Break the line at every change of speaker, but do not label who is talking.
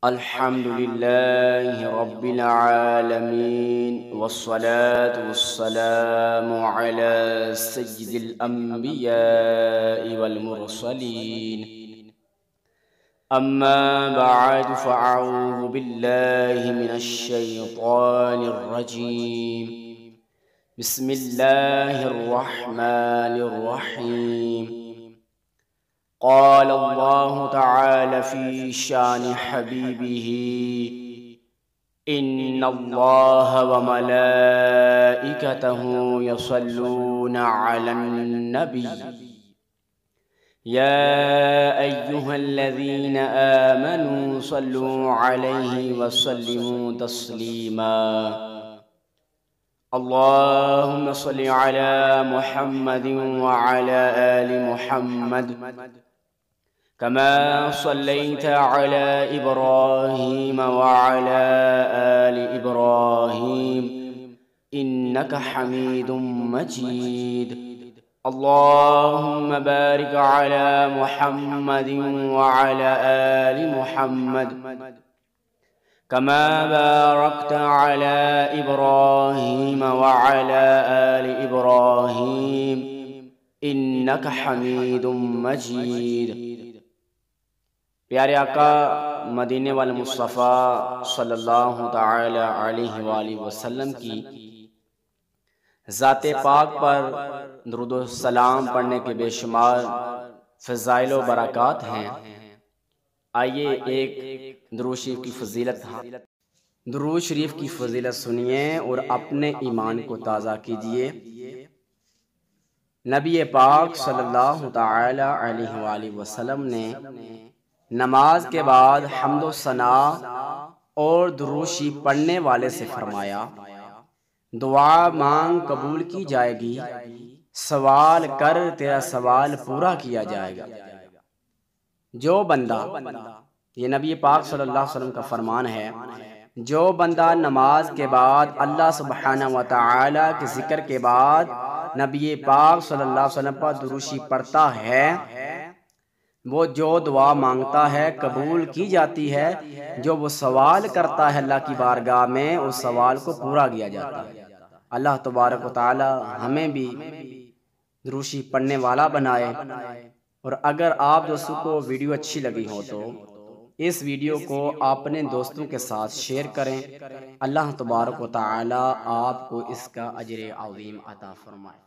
الحمد لله رب العالمين والصلاة والسلام على سيد الأنبياء والمرسلين. أما بعد فأعوذ بالله من الشيطان الرجيم. بسم الله الرحمن الرحيم. قال الله تعالى في شان حبيبه: إن الله وملائكته يصلون على النبي يا أيها الذين آمنوا صلوا عليه وسلموا تسليما. اللهم صل على محمد وعلى آل محمد كما صليت على إبراهيم وعلى آل إبراهيم إنك حميد مجيد. اللهم بارك على محمد وعلى آل محمد كما باركت على إبراهيم وعلى آل إبراهيم إنك حميد مجيد. پیارے آقا مدینے والے مصطفیٰ صلی اللہ تعالی علیہ وآلہ وسلم کی ذات پاک پر درود و سلام پڑھنے کے بے شمار فضائل و برکات ہیں. آئیے ایک درود شریف کی فضیلت سنیے اور اپنے ایمان کو تازہ کیجیے. نبی پاک صلی اللہ تعالی علیہ وآلہ وسلم نے نماز کے بعد حمد و ثنا اور درود شریف پڑھنے والے سے فرمایا: دعا مانگ قبول کی جائے گی، سوال کر تیرا سوال پورا کیا جائے گا. جو بندہ، یہ نبی پاک صلی اللہ علیہ وسلم کا فرمان ہے، جو بندہ نماز کے بعد اللہ سبحانہ و تعالی کے ذکر کے بعد نبی پاک صلی اللہ علیہ وسلم پر درود شریف پڑھتا ہے، وہ جو دعا مانگتا ہے قبول کی جاتی ہے. جو وہ سوال کرتا ہے اللہ کی بارگاہ میں، اس سوال کو پورا کیا جاتا ہے. اللہ تبارک و تعالی ہمیں بھی درود شریف پڑھنے والا بنائے. اور اگر آپ دوستوں کو ویڈیو اچھی لگی ہو تو اس ویڈیو کو اپنے دوستوں کے ساتھ شیئر کریں. اللہ تبارک و تعالی آپ کو اس کا اجر عظیم عطا فرمائے.